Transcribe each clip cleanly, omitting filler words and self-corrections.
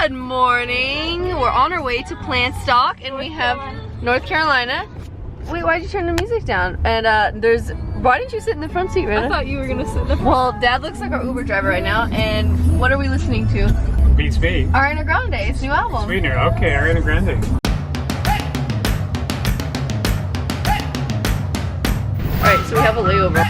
Good morning. We're on our way to PlantStock and we have North Carolina. Wait, why'd you turn the music down? And why didn't you sit in the front seat, Rana? I thought you were gonna sit in the front. Well, Dad looks like our Uber driver right now, and what are we listening to? Beats Feet. Ariana Grande's new album. Sweetener, okay, Ariana Grande. Alright, so we have a layover.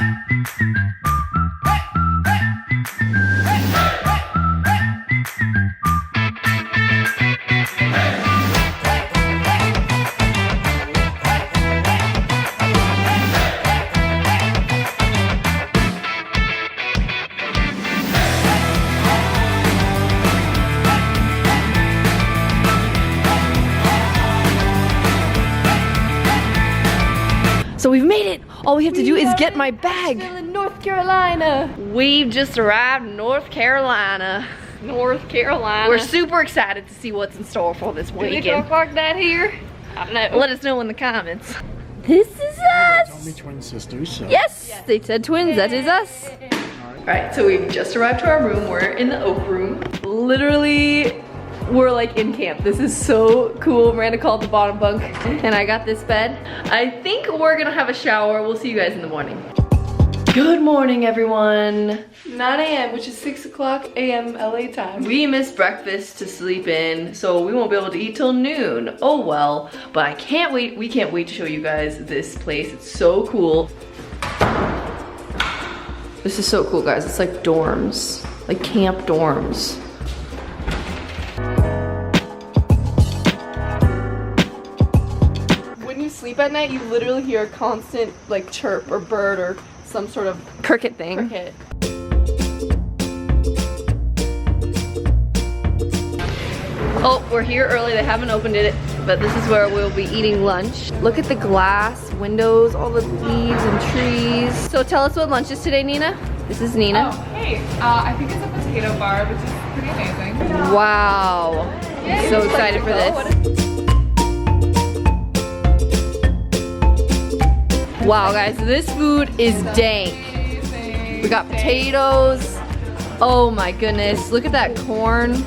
So we've made it! All we have to do is get my bag! In North Carolina! We've just arrived in North Carolina. North Carolina. We're super excited to see what's in store for this Do they weekend. talk like that here? I don't know. Let us know in the comments. This is us! Told me twin sisters, so. Yes! They said twins, that is us. Alright, so we've just arrived to our room. We're in the Oak Room. Literally, we're like in camp. This is so cool. Miranda called the bottom bunk and I got this bed. I think we're gonna have a shower. We'll see you guys in the morning. Good morning, everyone. 9 a.m., which is 6 o'clock a.m. LA time. We missed breakfast to sleep in, so we won't be able to eat till noon. Oh well, but I can't wait. We can't wait to show you guys this place. It's so cool. This is so cool, guys. It's like dorms, like camp dorms. When you sleep at night, you literally hear a constant like chirp or bird or some sort of Cricket thing. cricket. Oh, we're here early. They haven't opened it, but this is where we'll be eating lunch. Look at the glass windows, all the leaves and trees. So tell us what lunch is today, Nina. This is Nina. Oh, hey, I think it's a potato bar, which is pretty amazing. Wow. I'm so excited for this. Wow, guys, this food is dank. We got potatoes. Oh my goodness, look at that corn.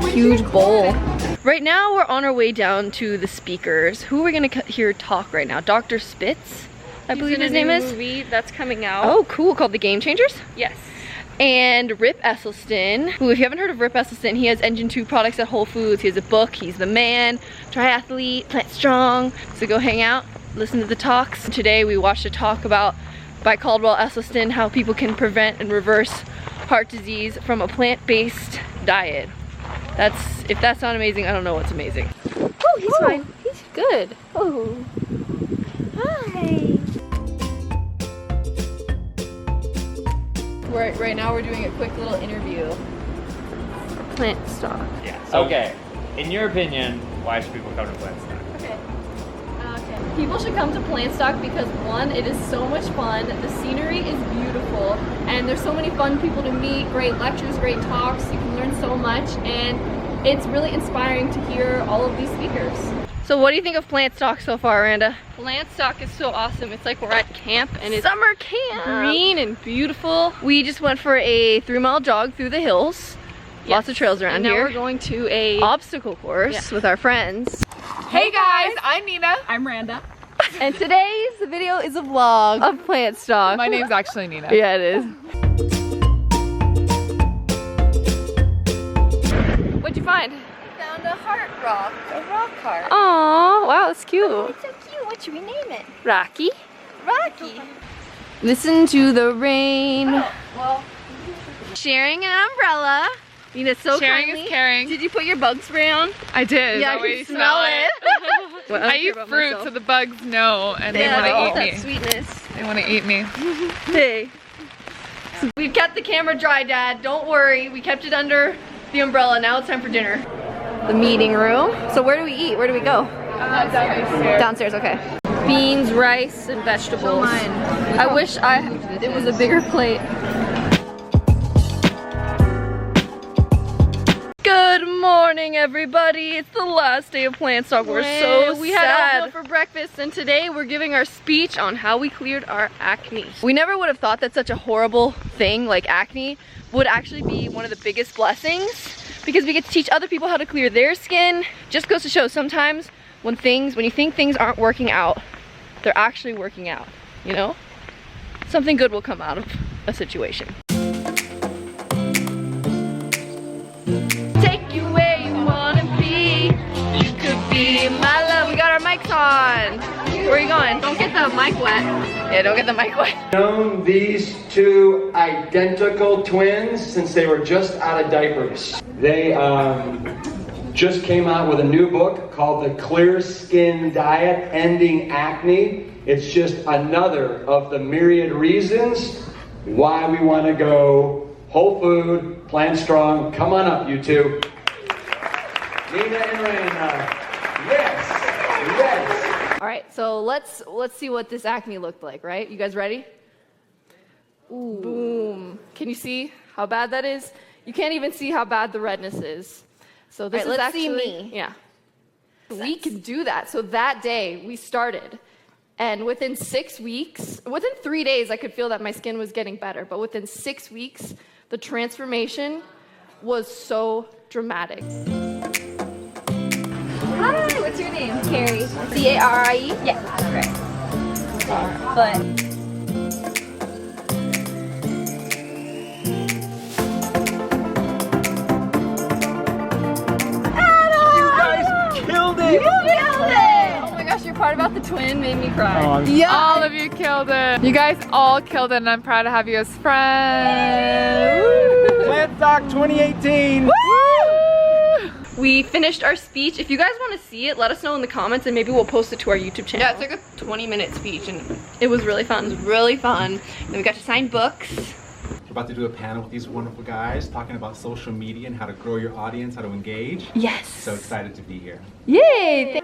Huge bowl. Right now, we're on our way down to the speakers. Who are we gonna hear talk right now? Dr. Spitz, I believe his name is. Movie that's coming out. Oh, cool, called The Game Changers? Yes. And Rip Esselstyn, who, if you haven't heard of Rip Esselstyn, he has Engine 2 products at Whole Foods. He has a book, he's the man, triathlete, plant strong. So go hang out, listen to the talks. Today we watched a talk by Caldwell Esselstyn, how people can prevent and reverse heart disease from a plant-based diet. If that's not amazing, I don't know what's amazing. Oh, he's fine. He's good. Oh. Hi. Right now we're doing a quick little interview. PlantStock. Yeah. So, okay. In your opinion, why should people come to PlantStock? Okay. People should come to PlantStock because one, it is so much fun. The scenery is beautiful, and there's so many fun people to meet. Great lectures, great talks. You can learn so much, and it's really inspiring to hear all of these speakers. So what do you think of PlantStock so far, Randa? PlantStock is so awesome. It's like we're at camp, and it's Summer camp. green and beautiful. We just went for a 3-mile jog through the hills. Lots of trails around and now here. we're going to a Obstacle course with our friends. Hey guys, I'm Nina. I'm Randa. And today's video is a vlog of PlantStock. My name's actually Nina. Yeah, it is. What'd you find? found a heart rock, a rock heart. Aw, wow, that's cute. It's so cute. What should we name it? Rocky. Rocky. Listen to the rain. Oh, well. Sharing an umbrella. Nina's so Sharing kindly. is caring. Did you put your bug spray on? I did. Yeah, I That way can you smell it. Well, I eat fruit, so the bugs know, and they want all to eat that me. sweetness. They want to eat me. Hey. So we've kept the camera dry, Dad. Don't worry. We kept it under the umbrella. Now it's time for dinner. The meeting room. So where do we eat? Where do we go? Downstairs. Downstairs, okay. Beans, rice, and vegetables. I wish it was a bigger plate. Good morning, everybody. It's the last day of PlantStock. We're so sad. We had alpha for breakfast, and today we're giving our speech on how we cleared our acne. We never would have thought that such a horrible thing like acne would actually be one of the biggest blessings, because we get to teach other people how to clear their skin. Just goes to show sometimes when you think things aren't working out, they're actually working out, you know? Something good will come out of a situation. Take you where you wanna be. You could be my love. We got our mics on. Where are you going? Don't get the mic wet. Yeah, don't get the mic wet. Known these two identical twins since they were just out of diapers. They just came out with a new book called The Clear Skin Diet, Ending Acne. It's just another of the myriad reasons why we want to go whole food, plant strong. Come on up, you two. Nina and Raina. Yes, yes. All right, so let's see what this acne looked like, right? You guys ready? Ooh. Boom. Can you see how bad that is? You can't even see how bad the redness is. So this is actually, see me. Yeah. We can do that. So that day we started, and within 6 weeks, within 3 days, I could feel that my skin was getting better. But within 6 weeks, the transformation was so dramatic. Hi, what's your name? Carrie. C-A-R-I-E? Yeah, right. But Killed it! you killed it! Oh my gosh, your part about the twin made me cry. Yeah. All of you killed it. You guys all killed it, and I'm proud to have you as friends. PlantStock 2018! Woo! We finished our speech. If you guys want to see it, let us know in the comments and maybe we'll post it to our YouTube channel. Yeah, it's like a 20-minute speech and it was really fun. It was really fun. Then we got to sign books. We're about to do a panel with these wonderful guys talking about social media and how to grow your audience, how to engage. Yes. So excited to be here. Yay!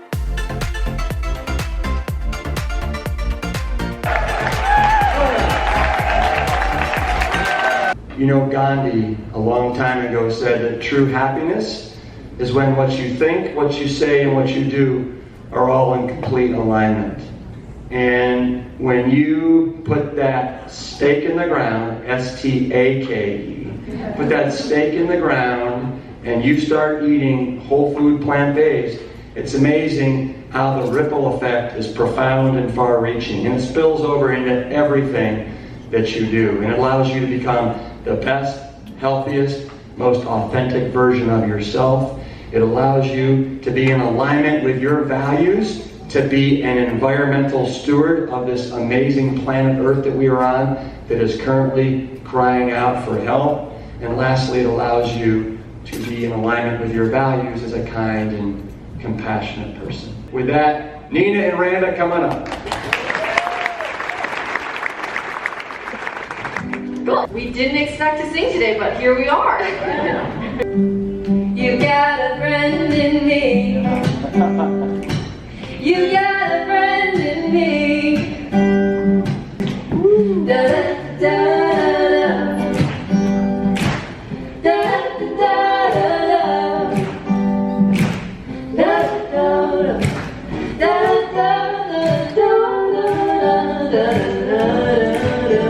You know, Gandhi, a long time ago, said that true happiness is when what you think, what you say, and what you do are all in complete alignment. And when you put that stake in the ground, S-T-A-K-E, put that stake in the ground, and you start eating whole food, plant-based, it's amazing how the ripple effect is profound and far-reaching. And it spills over into everything that you do. And it allows you to become the best, healthiest, most authentic version of yourself. It allows you to be in alignment with your values, to be an environmental steward of this amazing planet Earth that we are on that is currently crying out for help. And lastly, it allows you to be in alignment with your values as a kind and compassionate person. With that, Nina and Randa, come on up. Cool. We didn't expect to sing today, but here we are. You got a friend in me. You got a friend in me. Da da da da da da da da da.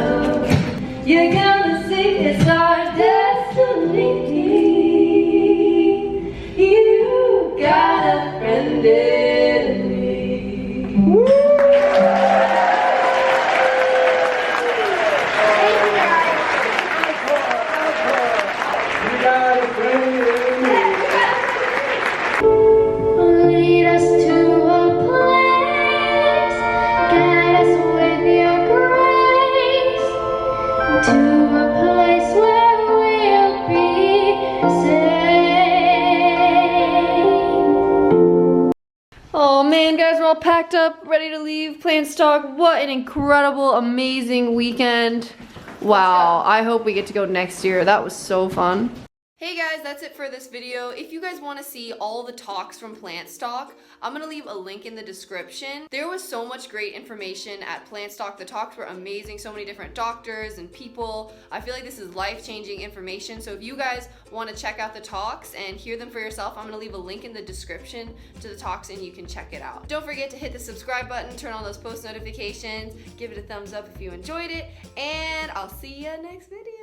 You're gonna see it's our destiny. You got a friend in me. Woo! You got a friend in me. Lead us to a place, guide us with your grace, to a place where we'll be safe. Oh man, guys, we're all packed up, ready to leave PlantStock. What an incredible, amazing weekend. Wow, I hope we get to go next year. That was so fun. Hey guys, that's it for this video. If you guys want to see all the talks from PlantStock, I'm going to leave a link in the description. There was so much great information at PlantStock. The talks were amazing, so many different doctors and people. I feel like this is life-changing information, so if you guys want to check out the talks and hear them for yourself, I'm going to leave a link in the description to the talks and you can check it out. Don't forget to hit the subscribe button, turn on those post notifications, give it a thumbs up if you enjoyed it, and I'll see you next video.